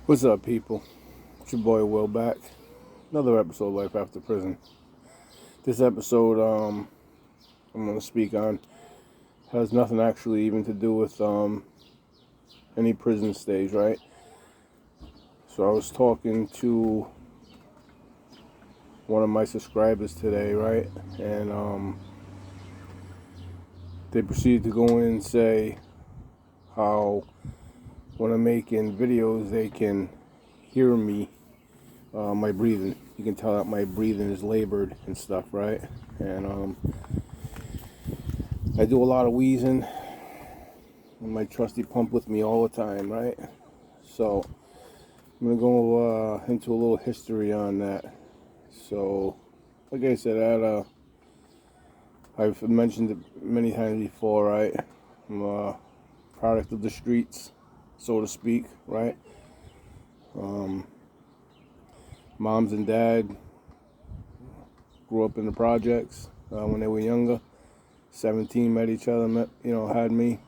What's up, people? It's your boy Will back. Another episode of Life After Prison. This episode, I'm going to speak on has nothing actually even to do with any prison stage, right? So I was talking to one of my subscribers today, right? And they proceeded to go in and say how when I'm making videos, they can hear me, my breathing. You can tell that my breathing is labored and stuff, right? And I do a lot of wheezing, and my trusty pump with me all the time, right? So I'm gonna go into a little history on that. So, like I said, I've mentioned it many times before, right? I'm a product of the streets, so to speak, right? Moms and dad grew up in the projects when they were younger. 17, met each other, had me.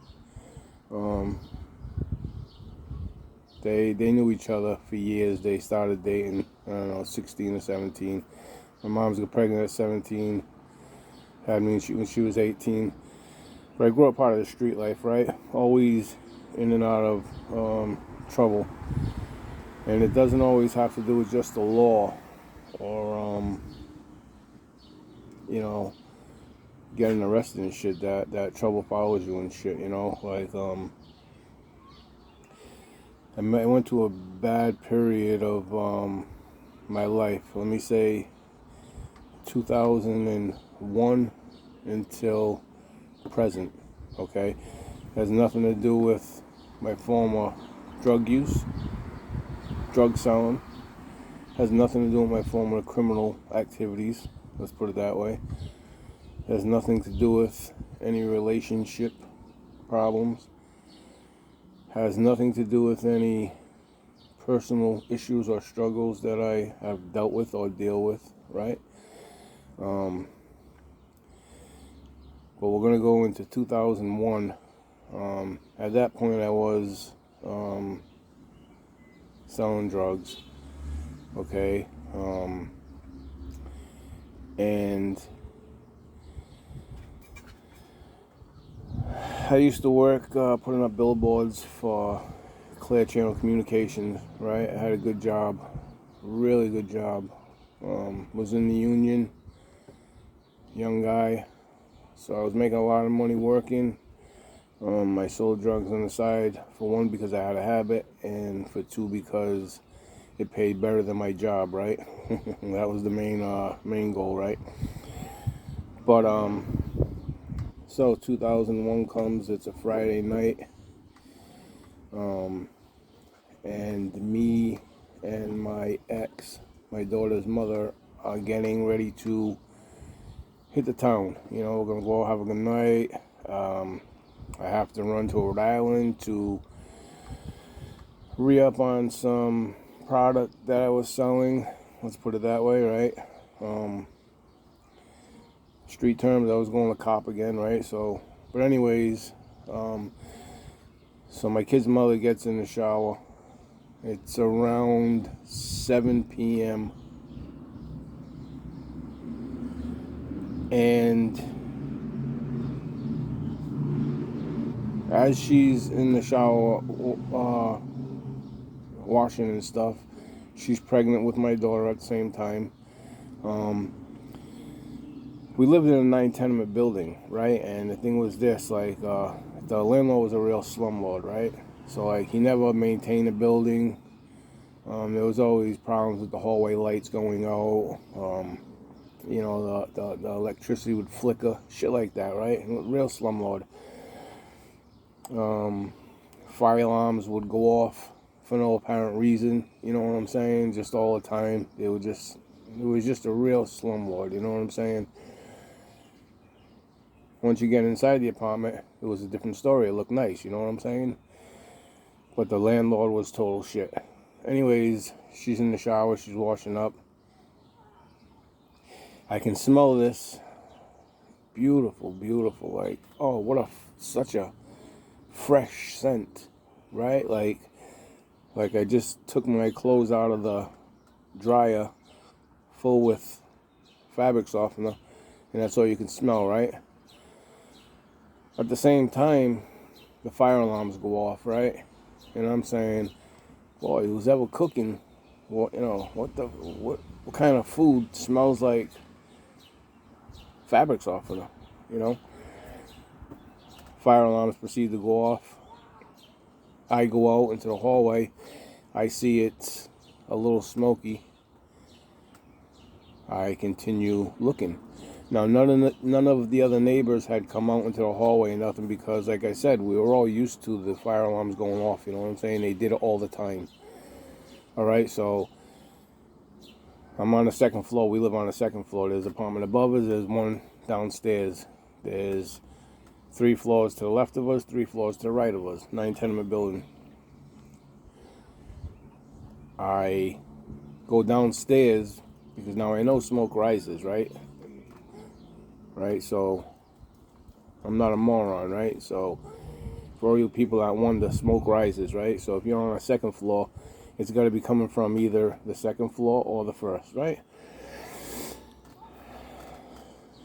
They knew each other for years. They started dating, 16 or 17. My mom's got pregnant at 17, had me when she was 18. But I grew up part of the street life, right? Always in and out of trouble. And it doesn't always have to do with just the law or, getting arrested and shit. That trouble follows you and shit, Like, I went through a bad period of my life. Let me say 2001 until present, okay? Has nothing to do with my former drug use, drug selling. Has nothing to do with my former criminal activities, let's put it that way. Has nothing to do with any relationship problems. Has nothing to do with any personal issues or struggles that I have dealt with or deal with, right? But we're going to go into 2001. At that point, I was selling drugs, okay? And I used to work putting up billboards for Clear Channel Communications, right? I had a good job, really good job. Was in the union, young guy, so I was making a lot of money working. I sold drugs on the side, for one, because I had a habit, and for two, because it paid better than my job, right? That was the main goal, right? But so 2001 comes, it's a Friday night, and me and my ex, my daughter's mother, are getting ready to hit the town. We're gonna go have a good night. I have to run to Rhode Island to re-up on some product that I was selling, let's put it that way, right? Street terms, I was going to cop again, right? So, but anyways, so my kid's mother gets in the shower. It's around 7 p.m. And as she's in the shower, washing and stuff, she's pregnant with my daughter at the same time. We lived in a 9-tenement building, right? And the thing was this, like, the landlord was a real slumlord, right? So, like, he never maintained the building. There was always problems with the hallway lights going out. The electricity would flicker, shit like that, right? Real slumlord. Fire alarms would go off for no apparent reason, you know what I'm saying? Just all the time. It was just a real slumlord, you know what I'm saying? Once you get inside the apartment, it was a different story. It looked nice, you know what I'm saying? But the landlord was total shit. Anyways, she's in the shower, she's washing up. I can smell this beautiful, like, oh, such a fresh scent, right? Like, Like I just took my clothes out of the dryer full with fabric softener, and that's all you can smell, right? At the same time, the fire alarms go off, right? And I'm saying, boy, who's ever cooking, what what kind of food smells like fabric softener, you know? Fire alarms proceed to go off. I go out into the hallway. I see it's a little smoky. I continue looking. Now, none of the other neighbors had come out into the hallway and nothing, because, like I said, we were all used to the fire alarms going off. You know what I'm saying? They did it all the time. All right, so I'm on the second floor. We live on the second floor. There's an apartment above us. There's one downstairs. There's 3 floors to the left of us, 3 floors to the right of us. 9-tenement building. I go downstairs because now I know smoke rises, right? Right, so I'm not a moron, right? So for all you people that wonder, smoke rises, right? So if you're on a second floor, it's got to be coming from either the second floor or the first, right?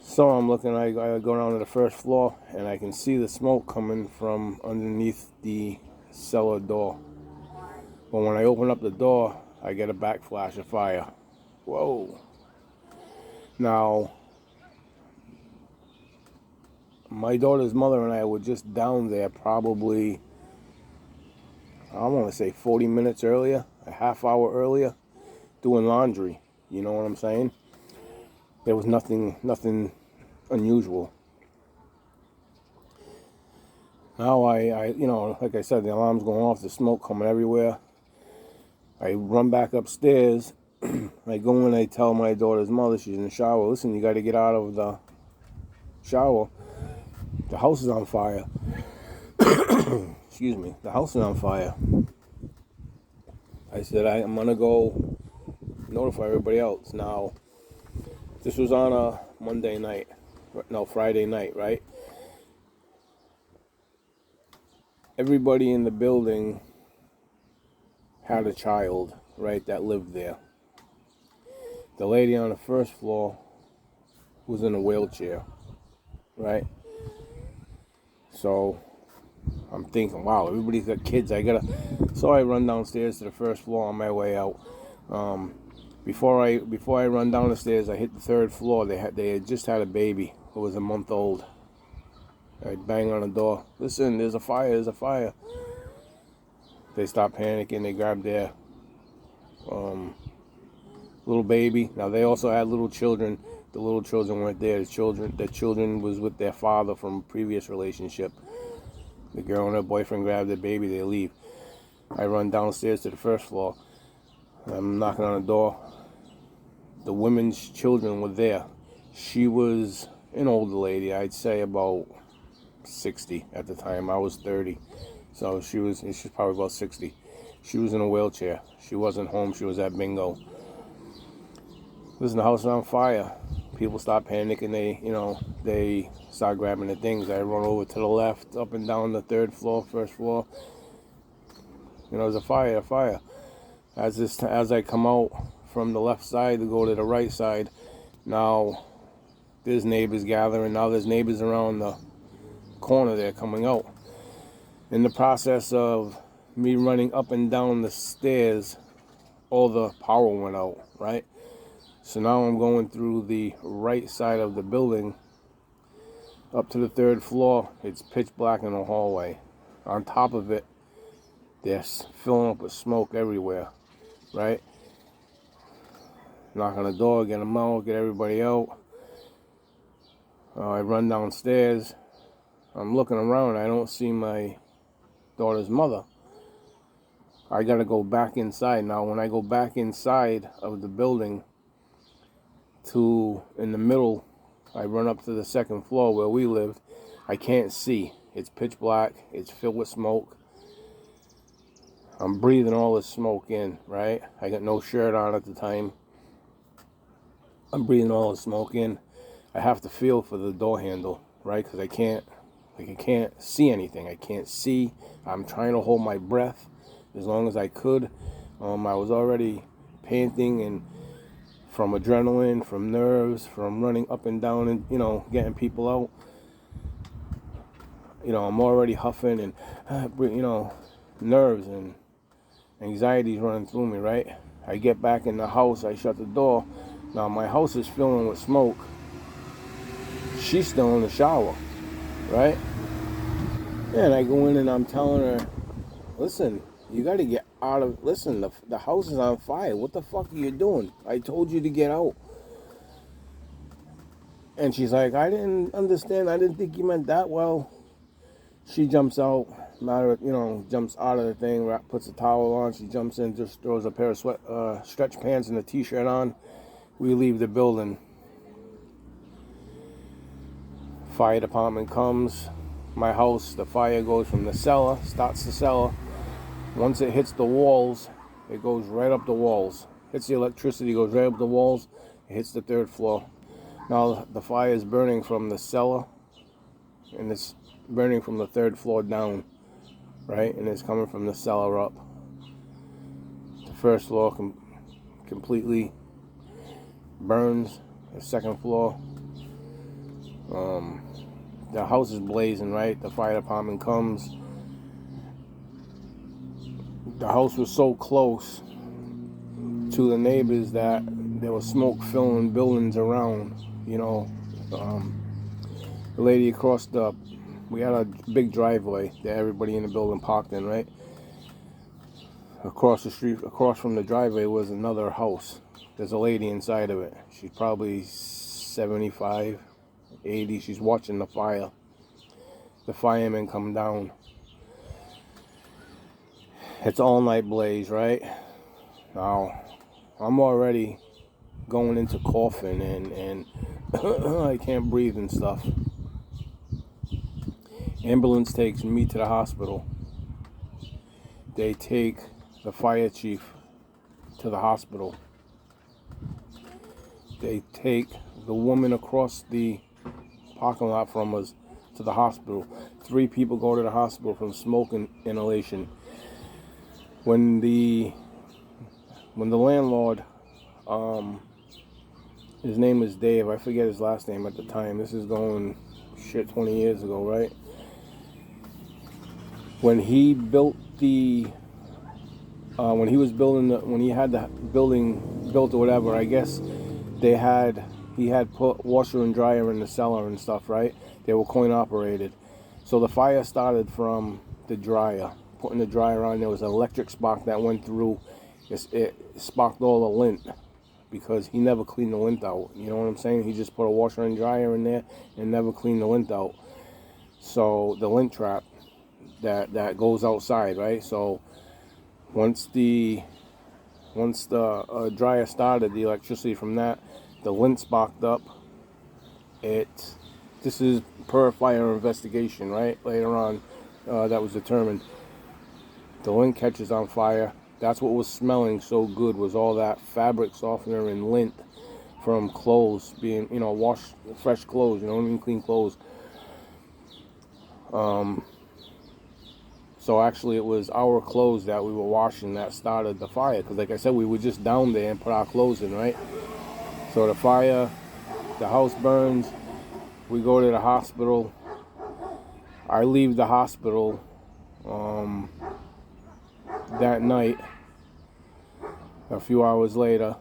So I'm looking, I go down to the first floor, and I can see the smoke coming from underneath the cellar door. But when I open up the door, I get a backflash of fire. Whoa. Now, my daughter's mother and I were just down there probably, I want to say 40 minutes earlier, a half hour earlier, doing laundry. You know what I'm saying? There was nothing unusual. Now I like I said, the alarm's going off, the smoke coming everywhere. I run back upstairs. I go in, I tell my daughter's mother, she's in the shower, listen, you got to get out of the shower. The house is on fire. Excuse me. The house is on fire. I said, I'm going to go notify everybody else. Now, this was on a Friday night, right? Everybody in the building had a child, right, that lived there. The lady on the first floor was in a wheelchair, right? So I'm thinking, wow, everybody's got kids. So I run downstairs to the first floor on my way out. Before I run down the stairs, I hit the 3rd floor. They had just had a baby who was a month old. I bang on the door. Listen, there's a fire. There's a fire. They stopped panicking. They grabbed their little baby. Now they also had little children. The little children weren't there. The children was with their father from a previous relationship. The girl and her boyfriend grabbed their baby. They leave. I run downstairs to the 1st floor. I'm knocking on the door. The women's children were there. She was an older lady. I'd say about 60 at the time. I was 30. So she's probably about 60. She was in a wheelchair. She wasn't home. She was at bingo. Listen, the house is on fire. People start panicking. They start grabbing the things. I run over to the left, up and down the 3rd floor, 1st floor. There's a fire. As I come out from the left side to go to the right side, now there's neighbors gathering. Now there's neighbors around the corner there coming out. In the process of me running up and down the stairs, all the power went out, right? So now I'm going through the right side of the building up to the 3rd floor. It's pitch black in the hallway. On top of it, they're filling up with smoke everywhere, right? Knock on the door, get them out, get everybody out. I run downstairs. I'm looking around. I don't see my daughter's mother. I got to go back inside. Now, when I go back inside of the building in the middle, I run up to the 2nd floor where we lived. I can't see. It's pitch black. It's filled with smoke. I'm breathing all this smoke in, right? I got no shirt on at the time. I'm breathing all the smoke in. I have to feel for the door handle, right? Because I can't see anything. I can't see. I'm trying to hold my breath as long as I could. I was already panting and from adrenaline, from nerves, from running up and down and, you know, getting people out. You know, I'm already huffing and, you know, nerves and anxiety's running through me, right? I get back in the house, I shut the door. Now my house is filling with smoke. She's still in the shower, right? And I go in and I'm telling her, listen, you got to get out of, listen, the house is on fire. What the fuck are you doing? I told you to get out. And she's like, I didn't understand. I didn't think you meant that. Well, she jumps out, jumps out of the thing, puts a towel on. She jumps in, just throws a pair of stretch pants and a t-shirt on. We leave the building. Fire department comes. My house, the fire goes from the cellar, starts the cellar. Once it hits the walls, it goes right up the walls. Hits the electricity, goes right up the walls. It hits the 3rd floor. Now the fire is burning from the cellar, and it's burning from the 3rd floor down, right? And it's coming from the cellar up. The 1st floor completely burns. The 2nd floor, the house is blazing, right? The fire department comes. The house was so close to the neighbors that there was smoke filling buildings around, you know. The lady across we had a big driveway that everybody in the building parked in, right? Across the street, across from the driveway was another house. There's a lady inside of it. She's probably 75, 80. She's watching the fire. The firemen come down. It's all night blaze, right? Now, I'm already going into coughing and I can't breathe and stuff. Ambulance takes me to the hospital. They take the fire chief to the hospital. They take the woman across the parking lot from us to the hospital. 3 people go to the hospital from smoke inhalation. When the landlord, his name is Dave, I forget his last name at the time. This is going 20 years ago, right? When he built when he had the building built or whatever, I guess he had put washer and dryer in the cellar and stuff, right? They were coin operated. So the fire started from the dryer. Putting the dryer on, there was an electric spark that went through. It sparked all the lint because he never cleaned the lint out. You know what I'm saying? He just put a washer and dryer in there and never cleaned the lint out. So the lint trap that goes outside, right? So once the dryer started, the electricity from that, the lint sparked up. This is per fire investigation, right? Later on, that was determined. The lint catches on fire. That's what was smelling so good, was all that fabric softener and lint from clothes being, washed, fresh clothes, clean clothes. So actually it was our clothes that we were washing that started the fire. Because like I said, we were just down there and put our clothes in, right? So the house burns. We go to the hospital. I leave the hospital that night. A few hours later,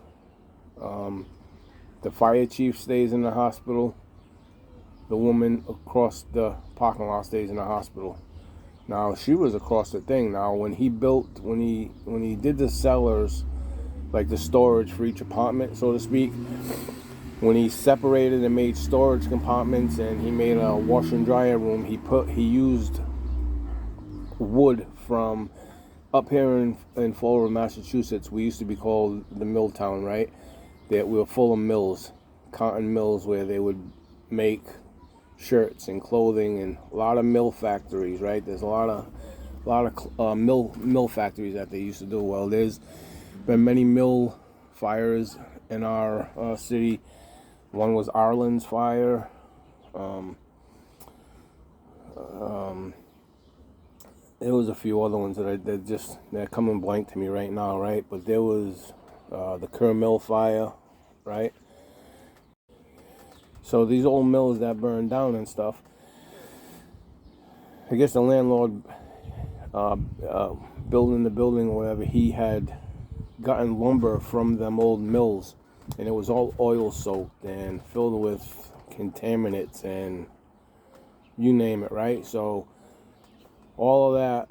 the fire chief stays in the hospital. The woman across the parking lot stays in the hospital. Now she was across the thing. Now when he did the cellars, like the storage for each apartment, so to speak, when he separated and made storage compartments and he made a washer and dryer room, he used wood from up here in Florida, Massachusetts. We used to be called the mill town, right? That we were full of mills, cotton mills, where they would make shirts and clothing, and a lot of mill factories, right? There's a lot of mill factories that they used to do. Well, there's been many mill fires in our city. One was Arlen's fire. there was a few other ones they're coming blank to me right now, right? But there was the Kerr Mill fire, right? So these old mills that burned down and stuff, I guess the landlord building the building or whatever, he had gotten lumber from them old mills, and it was all oil soaked and filled with contaminants and you name it, right? So all of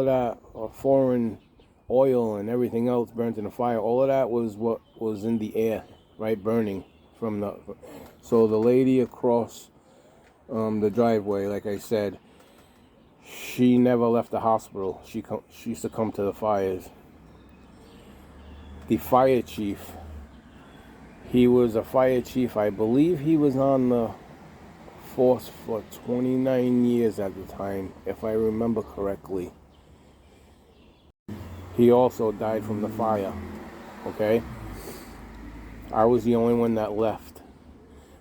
that foreign oil and everything else burnt in the fire, all of that was what was in the air, right, burning from the. So the lady across the driveway, like I said, she never left the hospital. She used to come to the fires. The fire chief, he was a fire chief, I believe he was on the force for 29 years at the time, if I remember correctly. He also died from the fire, okay? I was the only one that left.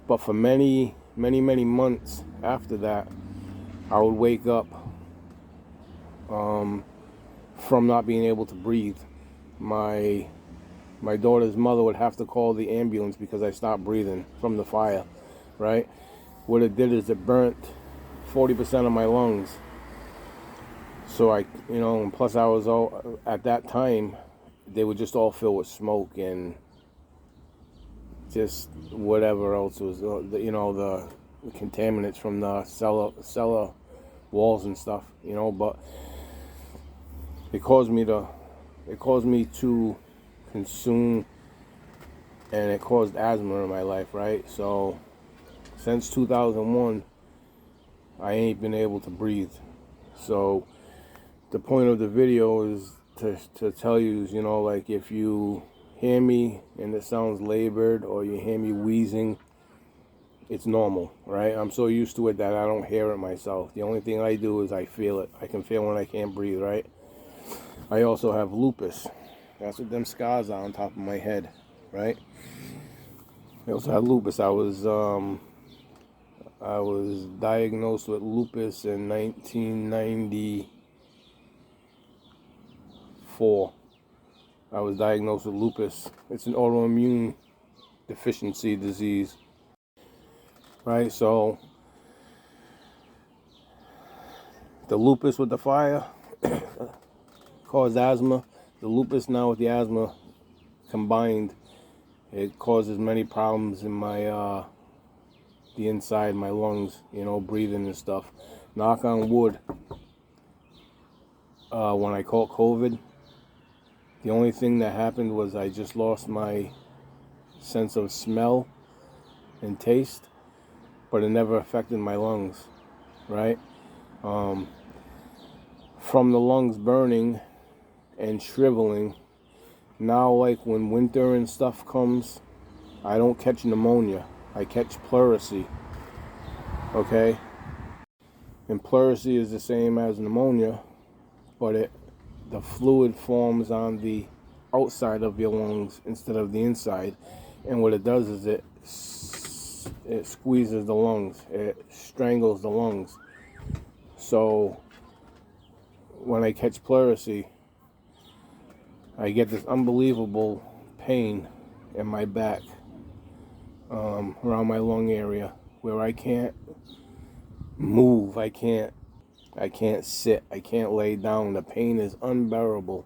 But for many months after that, I would wake up from not being able to breathe. My daughter's mother would have to call the ambulance because I stopped breathing from the fire, right? What it did is it burnt 40% of my lungs. So and plus I was all, at that time, they were just all filled with smoke and just whatever else was, the contaminants from the cellar walls and stuff, but it caused me to consume, and it caused asthma in my life, right? So since 2001, I ain't been able to breathe. So the point of the video is to tell you, like, if you hear me and it sounds labored or you hear me wheezing, it's normal, right? I'm so used to it that I don't hear it myself. The only thing I do is I feel it. I can feel when I can't breathe, right? I also have lupus. That's what them scars are on top of my head, right? I also have lupus. I was diagnosed with lupus in 1994. I was diagnosed with lupus. It's an autoimmune deficiency disease, right? So the lupus with the fire caused asthma. The lupus now with the asthma combined, it causes many problems in my the inside, my lungs, breathing and stuff. Knock on wood. When I caught COVID, the only thing that happened was I just lost my sense of smell and taste, but it never affected my lungs, right? From the lungs burning and shriveling, now, like, when winter and stuff comes, I don't catch pneumonia. I catch pleurisy, okay? And pleurisy is the same as pneumonia, but the fluid forms on the outside of your lungs instead of the inside, and what it does is it squeezes the lungs, it strangles the lungs. So when I catch pleurisy, I get this unbelievable pain in my back, around my lung area, where I can't move, I can't sit, I can't lay down. The pain is unbearable,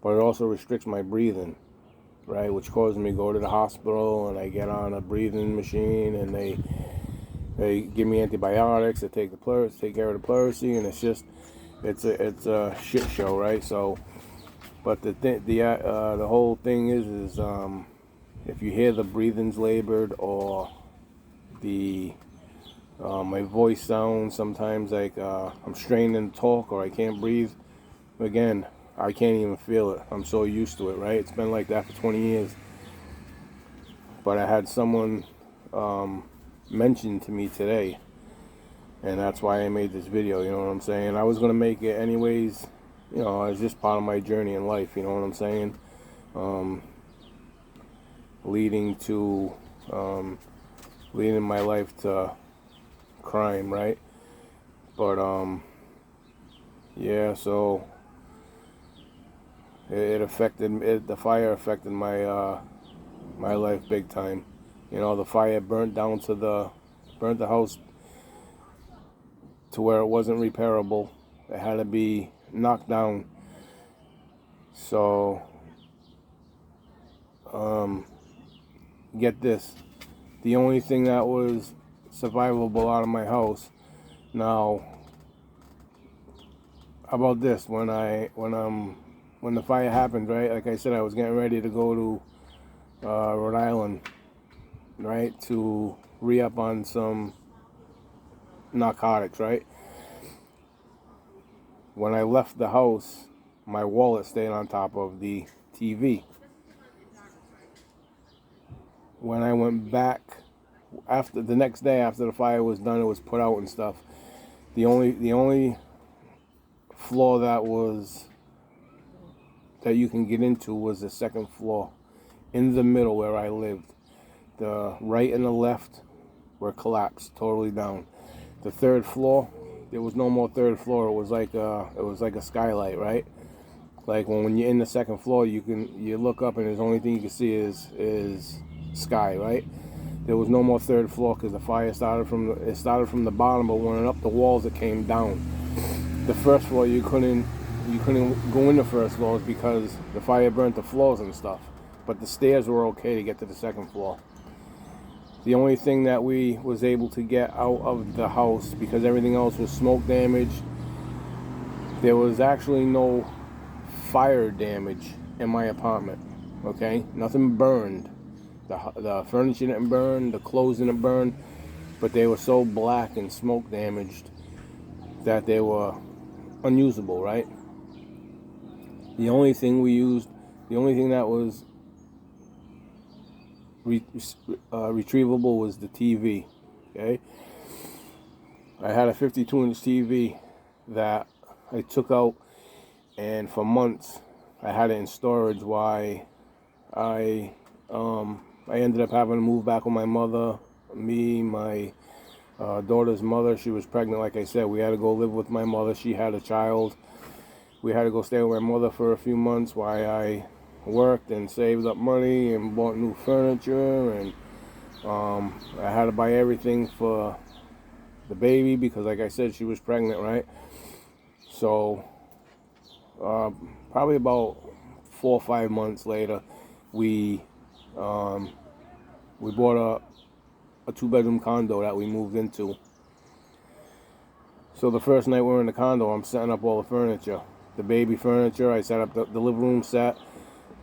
but it also restricts my breathing, right? Which causes me to go to the hospital, and I get on a breathing machine, and they give me antibiotics to take care of the pleurisy, and it's a shit show, right? So, but the whole thing is if you hear the breathing's labored, or my voice sounds sometimes like I'm straining to talk, or I can't breathe, again, I can't even feel it. I'm so used to it, right? It's been like that for 20 years. But I had someone mention to me today, and that's why I made this video, you know what I'm saying? I was going to make it anyways, it's just part of my journey in life, you know what I'm saying? Leading my life to crime, right? But yeah, so the fire affected my life big time. You know, the fire burnt the house to where it wasn't repairable. It had to be knocked down. So, get this. The only thing that was survivable out of my house. Now, how about this? When the fire happened, right? Like I said, I was getting ready to go to Rhode Island, right, to re-up on some narcotics, right? When I left the house, my wallet stayed on top of the TV. When I went back after the next day after the fire was done, it was put out and stuff. The only floor that you can get into was the second floor, in the middle where I lived. The right and the left were collapsed totally down. The third floor, there was no more third floor. It was like a skylight, right? Like when you're in the second floor, you look up and the only thing you can see is sky, right? There was no more third floor because the fire started from the bottom, but when it up the walls, it came down. The first floor, you couldn't go in the first floors because the fire burnt the floors and stuff. But the stairs were okay to get to the second floor. The only thing that we was able to get out of the house, because everything else was smoke damage, there was actually no fire damage in my apartment. Okay, nothing burned. The furniture didn't burn, the clothes didn't burn, but they were so black and smoke damaged that they were unusable, right? The only thing that was retrievable was the TV. Okay, I had a 52-inch TV that I took out, and for months I had it in storage. Why I ended up having to move back with my mother, my daughter's mother. She was pregnant, like I said. We had to go live with my mother. She had a child. We had to go stay with my mother for a few months while I worked and saved up money and bought new furniture, and I had to buy everything for the baby because, like I said, she was pregnant, right? So probably about 4 or 5 months later, we bought a 2-bedroom condo that we moved into. So the first night we're in the condo, I'm setting up all the furniture, the baby furniture. I set up the living room set,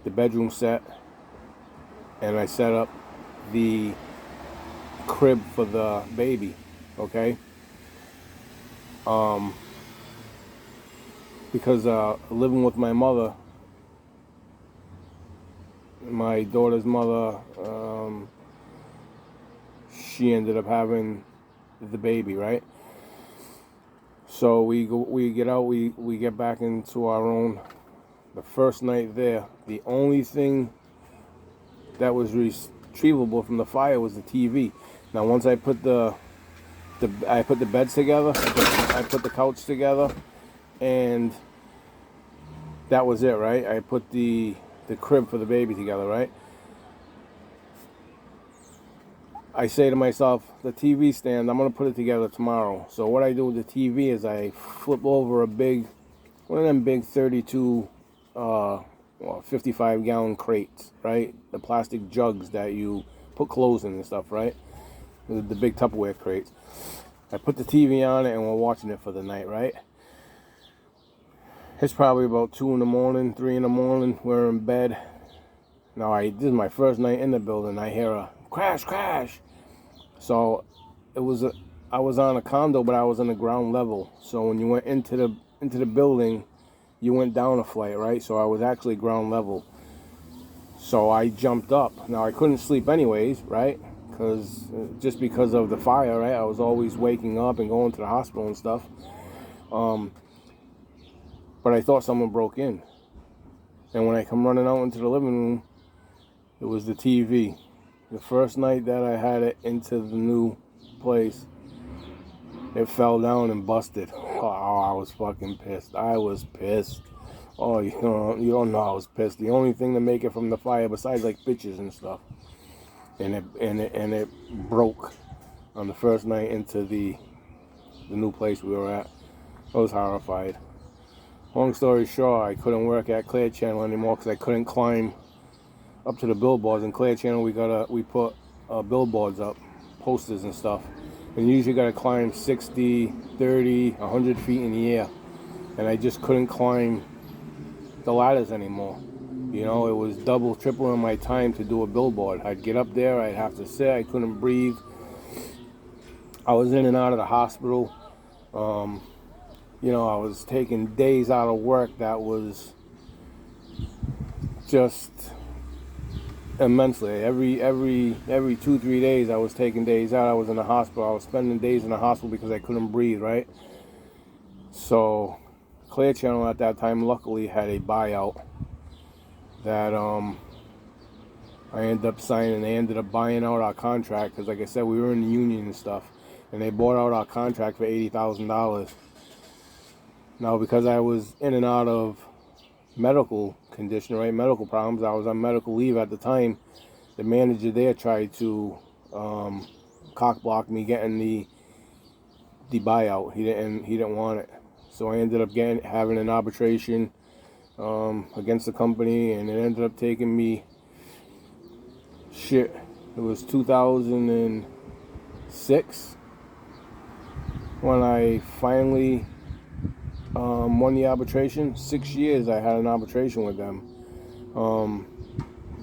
the bedroom set, and I set up the crib for the baby. Okay, because living with my mother, my daughter's mother, she ended up having the baby, right? So we get back into our own. The first night there, the only thing that was retrievable from the fire was the TV. Now, once I put the beds together, I put the couch together, and that was it, right? I put the crib for the baby together, right? I say to myself, the TV stand, I'm going to put it together tomorrow. So what I do with the TV is I flip over one of them big 32, 55-gallon crates, right? The plastic jugs that you put clothes in and stuff, right? The big Tupperware crates. I put the TV on it and we're watching it for the night, right? It's probably about 2 in the morning, 3 in the morning. We're in bed. Now, this is my first night in the building. I hear a crash, crash. So I was on a condo, but I was on the ground level. So when you went into the building, you went down a flight, right? So I was actually ground level. So I jumped up. Now, I couldn't sleep anyways, right? Just because of the fire, right? I was always waking up and going to the hospital and stuff. But I thought someone broke in. And when I come running out into the living room, it was the TV. The first night that I had it into the new place, It fell down and busted. Oh, I was fucking pissed. I was pissed. Oh, you don't know I was pissed. The only thing to make it from the fire, besides like bitches and stuff, and it broke on the first night into the new place we were at. I was horrified. Long story short, I couldn't work at Clear Channel anymore because I couldn't climb up to the billboards. In Clear Channel, we put billboards up, posters and stuff, and you usually gotta climb 60, 30, 100 feet in the air, and I just couldn't climb the ladders anymore. You know, it was double, triple in my time to do a billboard. I'd get up there, I'd have to sit, I couldn't breathe. I was in and out of the hospital. You know, I was taking days out of work. That was just immensely. Every 2-3 days I was taking days out. I was in the hospital. I was spending days in the hospital because I couldn't breathe, right? So Clear Channel at that time luckily had a buyout that I ended up signing. They ended up buying out our contract because, like I said, we were in the union and stuff, and they bought out our contract for $80,000. Now, because I was in and out of medical condition, right, medical problems, I was on medical leave at the time. The manager there tried to cock block me getting the buyout. He didn't want it, so I ended up having an arbitration against the company, and it ended up taking me it was 2006 when I finally won the arbitration. 6 years I had an arbitration with them,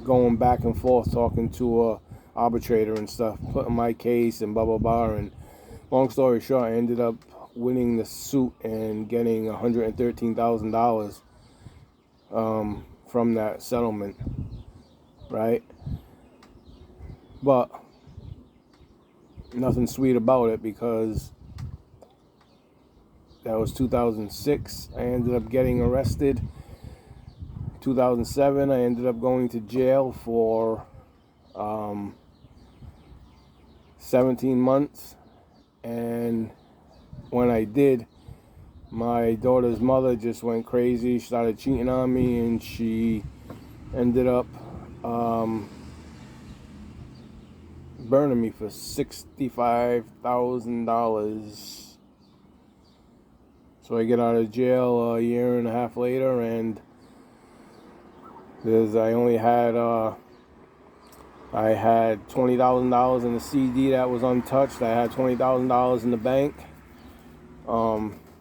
going back and forth, talking to a arbitrator and stuff, putting my case and blah blah blah. And long story short, I ended up winning the suit and getting $113,000 from that settlement, right? But nothing sweet about it, because that was 2006. I ended up getting arrested. 2007, I ended up going to jail for 17 months. And when I did, my daughter's mother just went crazy. She started cheating on me, and she ended up burning me for $65,000. So I get out of jail a year and a half later, and I had $20,000 in the CD that was untouched. I had $20,000 in the bank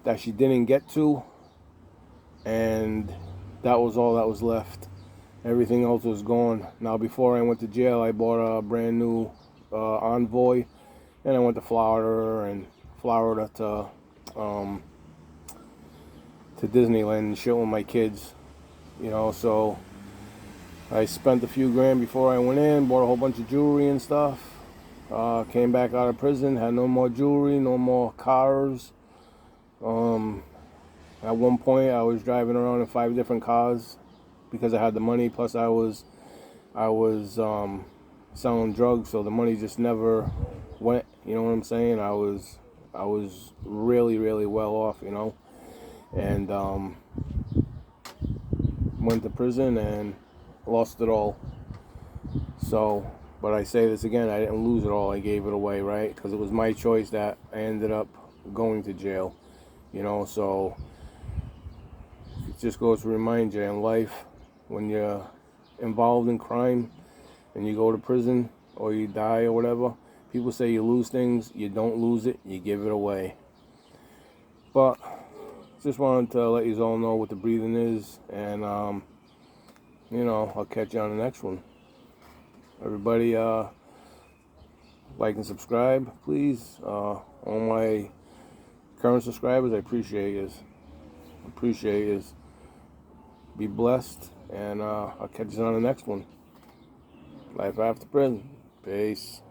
that she didn't get to, and that was all that was left. Everything else was gone. Now, before I went to jail, I bought a brand new Envoy, and I went to Florida to Disneyland and shit with my kids, you know. So I spent a few grand before I went in, bought a whole bunch of jewelry and stuff. Came back out of prison, had no more jewelry, no more cars. At one point I was driving around in 5 different cars because I had the money, plus I was selling drugs, so the money just never went, you know what I'm saying? I was really, really well off, you know. And went to prison and lost it all. So, but I say this again, I didn't lose it all, I gave it away, right? Because it was my choice that I ended up going to jail, you know. So it just goes to remind you, in life, when you're involved in crime and you go to prison or you die or whatever, people say you lose things. You don't lose it, you give it away. But just wanted to let you all know what the breathing is, and you know, I'll catch you on the next one. Everybody, like and subscribe, please. All my current subscribers, I appreciate you. Be blessed, and I'll catch you on the next one. Life after prison. Peace.